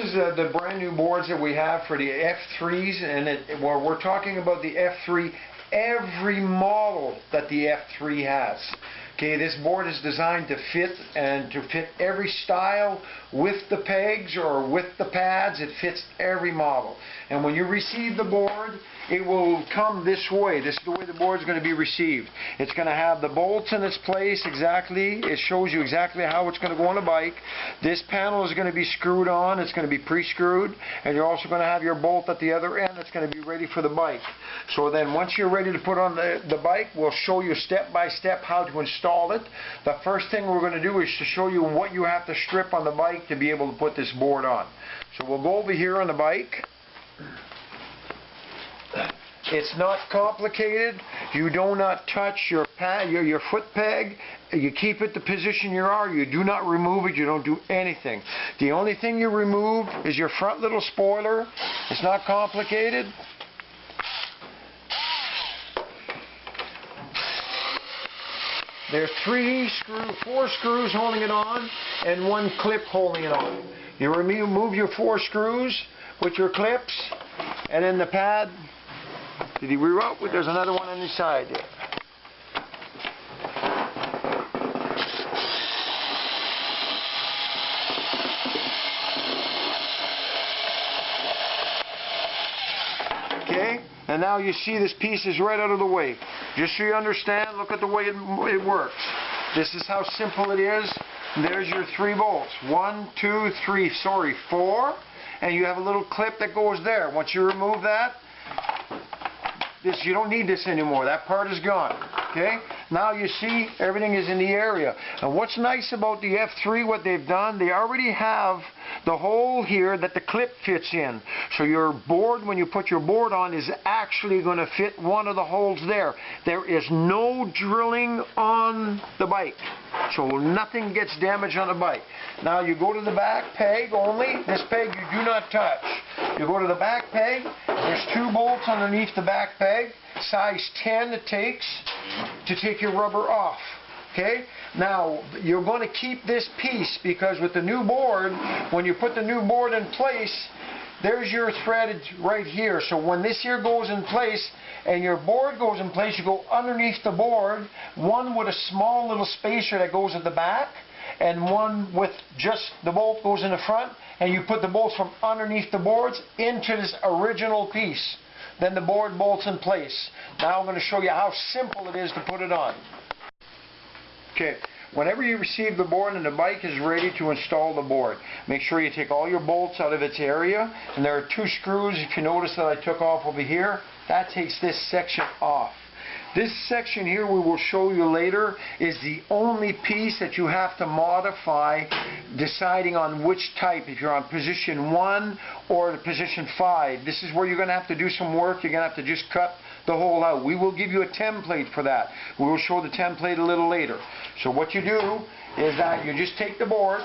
is the brand new boards that we have for the F3s, and we're talking about the F3, every model that the F3 has. Okay, this board is designed to fit every style with the pegs or with the pads. It fits every model. And when you receive the board, it will come this way. This is the way the board is going to be received. It's going to have the bolts in its place exactly. It shows you exactly how it's going to go on the bike. This panel is going to be screwed on. It's going to be pre-screwed. And you're also going to have your bolt at the other end that's going to be ready for the bike. So then once you're ready to put on the bike, we'll show you step by step how to install it. The first thing we're going to do is to show you what you have to strip on the bike to be able to put this board on. So we'll go over here on the bike. It's not complicated. You do not touch your foot peg. You keep it the position you are. You do not remove it. You don't do anything. The only thing you remove is your front little spoiler. It's not complicated. There's four screws holding it on and one clip holding it on. You remove your 4 screws with your clips, and then the pad. Did he reroute? There's another one on the side there. Okay, and now you see this piece is right out of the way. Just so you understand, look at the way it works. This is how simple it is. There's your 3 bolts. 1, 2, 3, 4. And you have a little clip that goes there. Once you remove that, you don't need this anymore. That part is gone. Okay? Now you see everything is in the area. And what's nice about the F3, what they've done, they already have the hole here that the clip fits in. So your board, when you put your board on, is actually going to fit one of the holes there. There is no drilling on the bike. So nothing gets damaged on the bike. Now you go to the back peg only. This peg you do not touch. You go to the back peg. There's 2 bolts underneath the back peg. Size 10 it takes to take your rubber off. Okay? Now, you're going to keep this piece because with the new board, when you put the new board in place, there's your thread right here. So when this here goes in place and your board goes in place, you go underneath the board, one with a small little spacer that goes at the back, and one with just the bolt goes in the front, and you put the bolts from underneath the boards into this original piece. Then the board bolts in place. Now I'm going to show you how simple it is to put it on. Okay, whenever you receive the board and the bike is ready to install the board, make sure you take all your bolts out of its area. And there are 2 screws, if you notice, that I took off over here. That takes this section off. This section here, we will show you later, is the only piece that you have to modify deciding on which type, if you're on position 1 or position 5. This is where you're going to have to do some work. You're going to have to just cut the hole out. We will give you a template for that. We will show the template a little later. So what you do is that you just take the board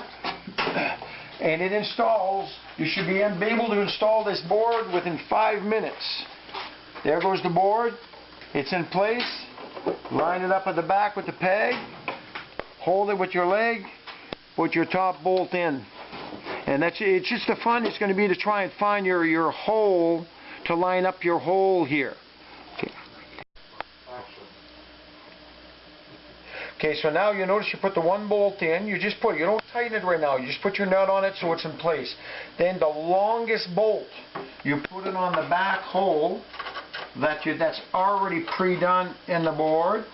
and it installs. You should be able to install this board within 5 minutes. There goes the board. It's in place. Line it up at the back with the peg. Hold it with your leg. Put your top bolt in. And it's just the fun it's going to be to try and find your hole to line up your hole here. Okay, so now you notice you put the 1 bolt in. You don't tighten it right now. You just put your nut on it so it's in place. Then the longest bolt, you put it on the back hole that's already pre-done in the board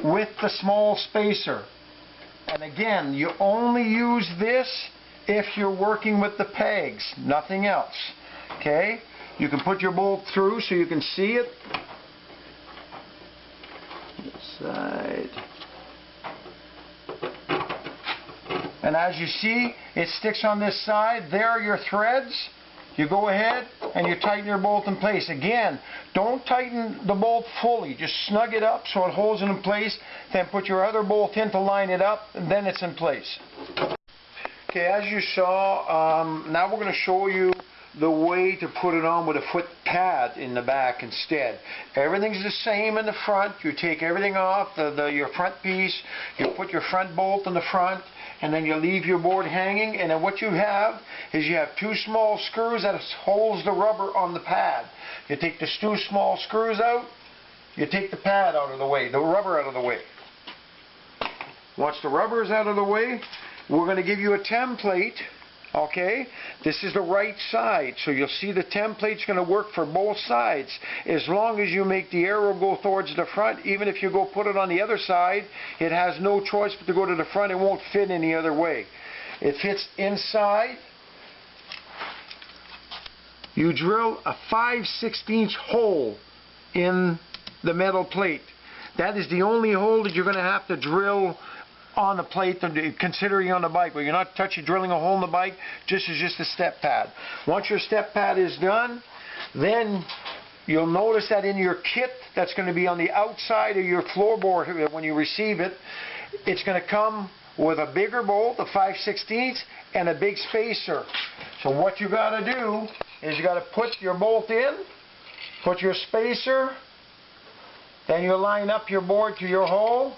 with the small spacer. And again, you only use this if you're working with the pegs, nothing else. Okay? You can put your bolt through so you can see it. This side. And as you see, it sticks on this side. There are your threads. You go ahead and you tighten your bolt in place. Again, don't tighten the bolt fully. Just snug it up so it holds it in place. Then put your other bolt in to line it up, and then it's in place. Okay, as you saw, now we're going to show you the way to put it on with a foot pad in the back instead. Everything's the same in the front. You take everything off, your front piece, you put your front bolt in the front, and then you leave your board hanging, and then what you have is you have two small screws that holds the rubber on the pad. You take the two small screws out, you take the pad out of the way, the rubber out of the way. Once the rubber is out of the way, we're going to give you a template. Okay, this is the right side, so you'll see the template's going to work for both sides. As long as you make the arrow go towards the front, even if you go put it on the other side, it has no choice but to go to the front. It won't fit any other way. It fits inside. You drill a 5/16 hole in the metal plate. That is the only hole that you're going to have to drill on the plate, considering on the bike, but you're not drilling a hole in the bike. Just a step pad. Once your step pad is done, then you'll notice that in your kit that's going to be on the outside of your floorboard when you receive it, it's going to come with a bigger bolt, a 5/16, and a big spacer. So what you got to do is you got to put your bolt in, put your spacer, then you line up your board to your hole.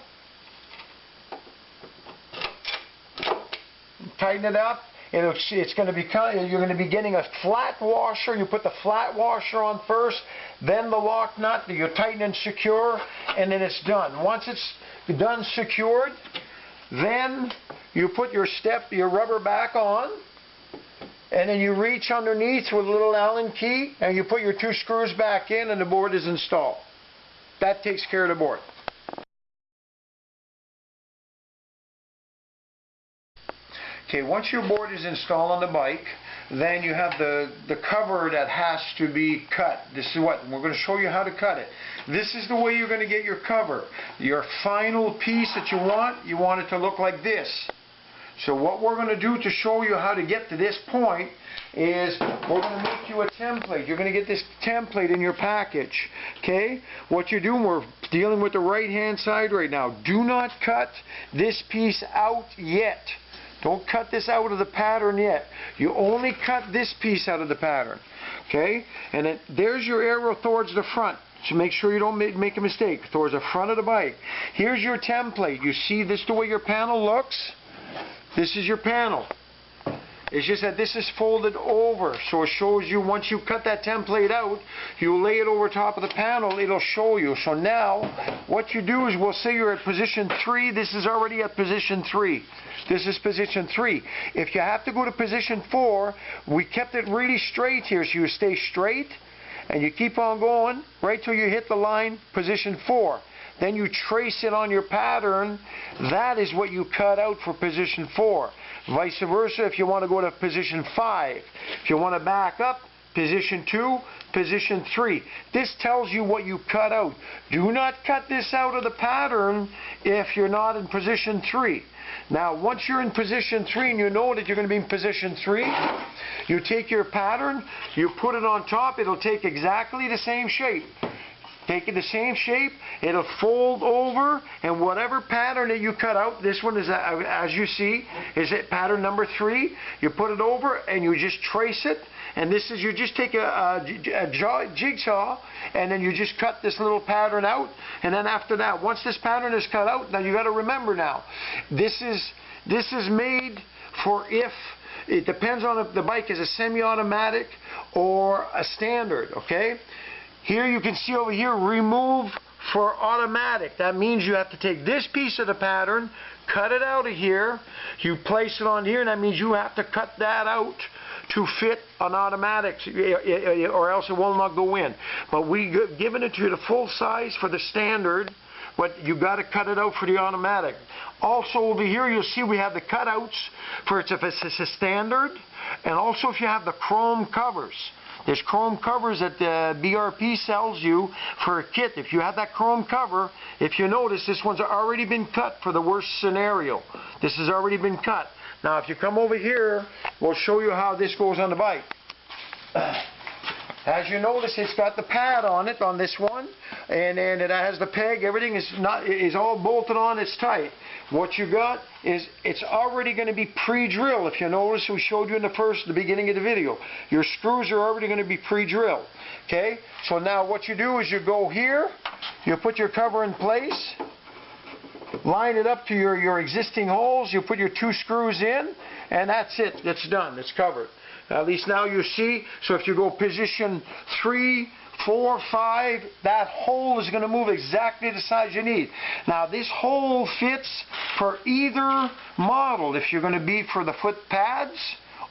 Tighten it up. It's going to be you're going to be getting a flat washer. You put the flat washer on first, then the lock nut. You tighten and secure, and then it's done. Once it's done secured, then you put your rubber back on, and then you reach underneath with a little Allen key, and you put your two screws back in, and the board is installed. That takes care of the board. Okay, once your board is installed on the bike, then you have the cover that has to be cut. This is what we're going to show you how to cut it. This is the way you're going to get your cover. Your final piece that you want it to look like this. So what we're going to do to show you how to get to this point is we're going to make you a template. You're going to get this template in your package. Okay? What you're doing, we're dealing with the right hand side right now. Do not cut this piece out yet. Don't cut this out of the pattern yet. You only cut this piece out of the pattern. Okay? And then there's your arrow towards the front. So make sure you don't make a mistake. Towards the front of the bike. Here's your template. You see this the way your panel looks? This is your panel. It's just that this is folded over, so it shows you once you cut that template out, you lay it over top of the panel, it'll show you. So now, what you do is, we'll say you're at position 3, this is already at position 3. This is position 3. If you have to go to position 4, we kept it really straight here, so you stay straight, and you keep on going, right till you hit the line, position 4. Then you trace it on your pattern. That is what you cut out for position 4. Vice versa if you want to go to position 5. If you want to back up, position 2, position 3. This tells you what you cut out. Do not cut this out of the pattern if you're not in position 3. Now, once you're in position 3 and you know that you're going to be in position 3, you take your pattern, you put it on top, it'll take exactly the same shape. Take it the same shape, it'll fold over, and whatever pattern that you cut out, this one is, as you see, is it pattern number 3. You put it over and you just trace it, and this is, you just take a jigsaw, and then you just cut this little pattern out, and then after that, once this pattern is cut out, now you got to remember now, this is made for if, it depends on if the bike is a semi-automatic or a standard, okay? Here you can see over here, remove for automatic. That means you have to take this piece of the pattern, cut it out of here, you place it on here, and that means you have to cut that out to fit an automatic, or else it will not go in. But we've given it to you the full size for the standard, but you got to cut it out for the automatic. Also over here you'll see we have the cutouts for if it's a standard, and also if you have the chrome covers. There's chrome covers that the BRP sells you for a kit. If you have that chrome cover, if you notice, this one's already been cut for the worst scenario. This has already been cut. Now, if you come over here, we'll show you how this goes on the bike. As you notice, it's got the pad on it on this one, and it has the peg. Everything is all bolted on. It's tight. What you got is it's already going to be pre-drilled. If you notice, we showed you in the beginning of the video. Your screws are already going to be pre-drilled. Okay. So now what you do is you go here. You put your cover in place. Line it up to your existing holes. You put your 2 screws in, and that's it. It's done. It's covered. At least now you see. So if you go position 3, 4, 5, that hole is going to move exactly the size you need. Now this hole fits for either model. If you're going to be for the foot pads,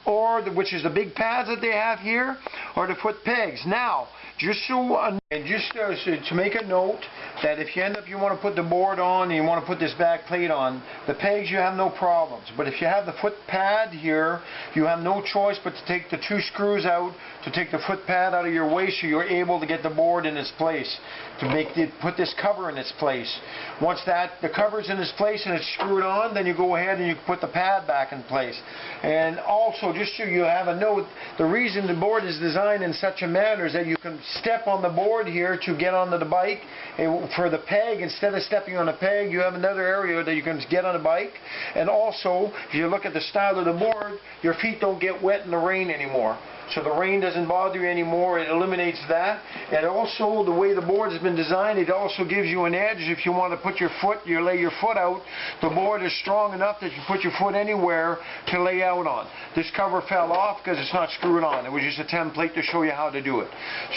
or which is the big pads that they have here, or the foot pegs. Now, just to make a note that if you end up you want to put the board on and you want to put this back plate on, the pegs you have no problems. But if you have the foot pad here, you have no choice but to take the 2 screws out to take the foot pad out of your way so you're able to get the board in its place, to put this cover in its place. Once the cover's in its place and it's screwed on, then you go ahead and you put the pad back in place. And also, just so you have a note, the reason the board is designed in such a manner is that you can step on the board here to get onto the bike. And for the peg, instead of stepping on a peg, you have another area that you can get on the bike. And also, if you look at the style of the board, your feet don't get wet in the rain anymore. So the rain doesn't bother you anymore. It eliminates that. And also, the way the board has been designed, it also gives you an edge. If you want to put your foot, you lay your foot out, the board is strong enough that you put your foot anywhere to lay out on. This cover fell off because it's not screwed on. It was just a template to show you how to do it.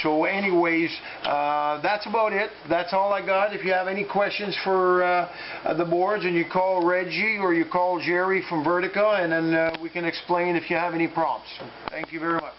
So anyways, that's about it. That's all I got. If you have any questions for the boards, and you call Reggie or you call Jerry from Vertica, and then we can explain if you have any prompts. Thank you very much.